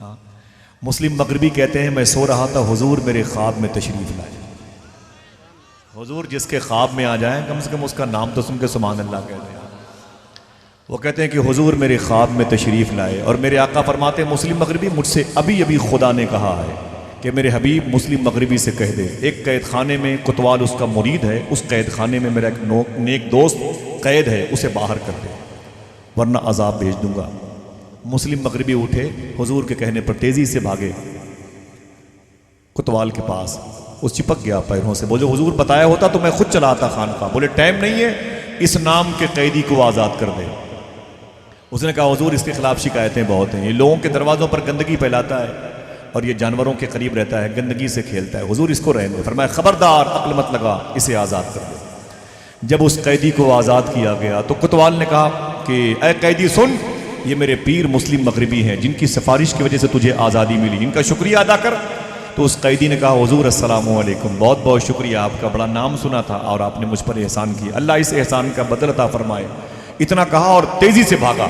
ہاں مسلم مغربی کہتے ہیں میں سو رہا تھا حضور میرے خواب میں تشریف لائے. حضور جس کے خواب میں آ جائیں کم سے کم اس کا نام تو سن کے سبحان اللہ کہتے ہیں. وہ کہتے ہیں کہ حضور میرے خواب میں تشریف لائے اور میرے آقا فرماتے ہیں مسلم مغربی مجھ سے ابھی ابھی خدا نے کہا ہے کہ میرے حبیب مسلم مغربی سے کہہ دے ایک قید خانے میں کوتوال اس کا مرید ہے, اس قید خانے میں میرا ایک نیک دوست قید ہے, اسے باہر کر دے ورنہ عذاب بھیج دوں گا. مسلم مغربی اٹھے حضور کے کہنے پر تیزی سے بھاگے کوتوال کے پاس, وہ چپک گیا پیروں سے. بولے حضور بتایا ہوتا تو میں خود چلا آتا خانقاہ. بولے ٹائم نہیں ہے, اس نام کے قیدی کو آزاد کر دے. اس نے کہا حضور اس کے خلاف شکایتیں بہت ہیں, یہ لوگوں کے دروازوں پر گندگی پھیلاتا ہے اور یہ جانوروں کے قریب رہتا ہے, گندگی سے کھیلتا ہے, حضور اس کو رہنے دے. فرمایا خبردار عقل مت لگا, اسے آزاد کر دے. جب اس قیدی کو آزاد کیا گیا تو کوتوال نے کہا کہ اے قیدی سن, یہ میرے پیر مسلم مغربی ہیں جن کی سفارش کی وجہ سے تجھے آزادی ملی, ان کا شکریہ ادا کر. تو اس قیدی نے کہا حضور السلام علیکم, بہت بہت شکریہ, آپ کا بڑا نام سنا تھا اور آپ نے مجھ پر احسان کیا, اللہ اس احسان کا بدل عطا فرمائے. اتنا کہا اور تیزی سے بھاگا.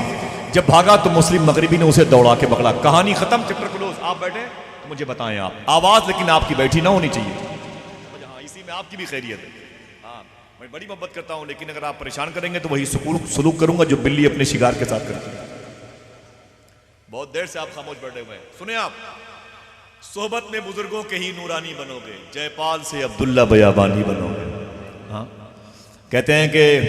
جب بھاگا تو مسلم مغربی نے اسے دوڑا کے پکڑا. کہانی ختم, چیپٹر کلوز. آپ بیٹھے تو مجھے بتائیں آپ, آواز لیکن آپ کی بیٹھی نہ ہونی چاہیے. ہاں اسی میں آپ کی بھی خیریت ہے. ہاں میں بڑی محبت کرتا ہوں لیکن اگر آپ پریشان کریں گے تو وہی سلوک کروں گا جو بلی اپنے شکار کے ساتھ کرتی ہے. بہت دیر سے آپ خاموش بیٹھے ہوئے ہیں, سنیں آپ. صحبت میں بزرگوں کے ہی نورانی بنو گے, جے پال سے عبداللہ بیابانی بنو گے. ہاں کہتے ہیں کہ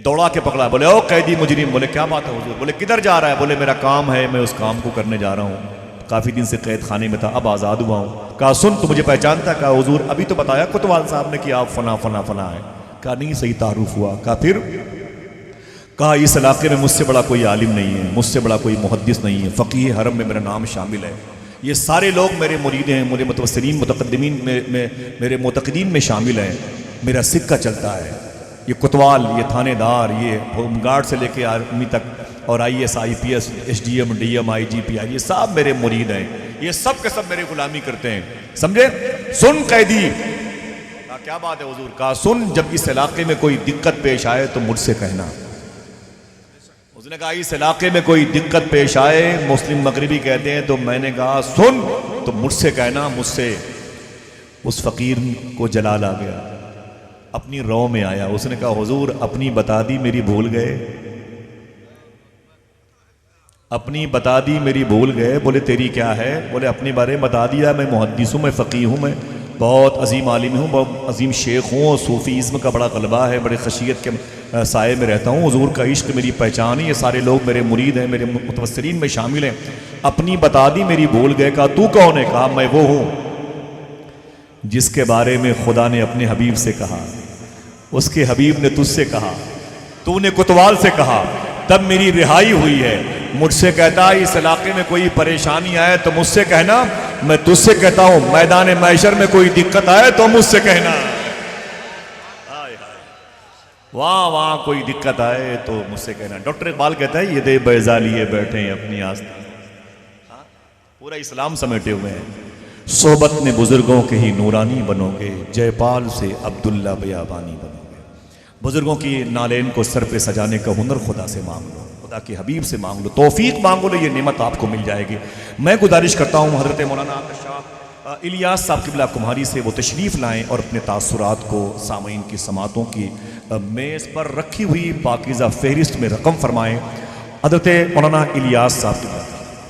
دوڑا کے پکڑا. بولے او قیدی مجرم. بولے کیا بات ہے حضور؟ بولے کدھر جا رہا ہے؟ بولے میرا کام ہے, میں اس کام کو کرنے جا رہا ہوں, کافی دن سے قید خانے میں تھا, اب آزاد ہوا ہوں. کہا سن تو مجھے پہچانتا ہے؟ کہا حضور ابھی تو بتایا کوتوال صاحب نے کہ آپ فنا فنا فنا ہے. کہا نہیں صحیح تعارف ہوا. کہا پھر؟ کہا اس علاقے میں مجھ سے بڑا کوئی عالم نہیں ہے, مجھ سے بڑا کوئی محدث نہیں ہے, فقیہ حرم میں میرا نام شامل ہے, یہ سارے لوگ میرے مرید ہیں, میرے متوسلین متقدمین میرے معتقدین میں شامل ہیں, میرا سکہ چلتا ہے. یہ کوتوال, یہ تھانے دار, یہ ہوم گارڈ سے لے کے آرمی تک اور IAS IPS SDM DM IGP یہ سب میرے مرید ہیں, یہ سب کے سب میرے غلامی کرتے ہیں, سمجھے؟ سن قیدی. کہا کیا بات ہے حضور؟ کہا سن جب اس علاقے میں کوئی دقت پیش آئے تو مجھ سے کہنا. اس نے کہا اس علاقے میں کوئی دقت پیش آئے, مسلم مغربی کہتے ہیں, تو میں نے کہا سن تو مجھ سے کہنا, مجھ سے. اس فقیر کو جلال آ گیا, اپنی رو میں آیا. اس نے کہا حضور اپنی بتا دی میری بھول گئے, اپنی بتا دی میری بھول گئے. بولے تیری کیا ہے؟ بولے اپنے بارے میں بتا دیا, میں محدث ہوں, میں فقیہ ہوں, میں بہت عظیم عالم ہوں, بہت عظیم شیخ ہوں, صوفیزم کا بڑا غلبہ ہے, بڑے خشیت کے سائے میں رہتا ہوں, حضور کا عشق میری پہچان ہے, یہ سارے لوگ میرے مرید ہیں, میرے متوسلین میں شامل ہیں, اپنی بتا دی میری بھول گئے. کہا تو کون ہے؟ کہا میں وہ ہوں جس کے بارے میں خدا نے اپنے حبیب سے کہا, اس کے حبیب نے تجھ سے کہا, تو نے کوتوال سے کہا, تب میری رہائی ہوئی ہے. مجھ سے کہتا اس علاقے میں کوئی پریشانی آئے تو مجھ سے کہنا, میں تجھ سے کہتا ہوں میدان محشر میں کوئی دقت آئے تو مجھ سے کہنا. وہاں وہاں کوئی دقت آئے تو مجھ سے کہنا. ڈاکٹر اقبال کہتا ہے یہ دے بیضا لیے بیٹھے ہیں اپنی آستان, پورا اسلام سمیٹے ہوئے ہیں. صحبت میں بزرگوں کے ہی نورانی بنو گے, جے پال سے عبداللہ بیابانی بنو گے. بزرگوں کی نالین کو سر پہ سجانے کا ہنر خدا سے مانگ لو, خدا کے حبیب سے مانگ لو, توفیق مانگو لو, یہ نعمت آپ کو مل جائے گی. میں گزارش کرتا ہوں حضرت مولانا آقا شاہ الیاس صاحب قبلہ کمہاری سے وہ تشریف لائیں اور اپنے تاثرات کو سامعین کی سماعتوں کی میز پر رکھی ہوئی پاکیزہ فہرست میں رقم فرمائیں. حضرت مولانا الیاس صاحب قبلہ.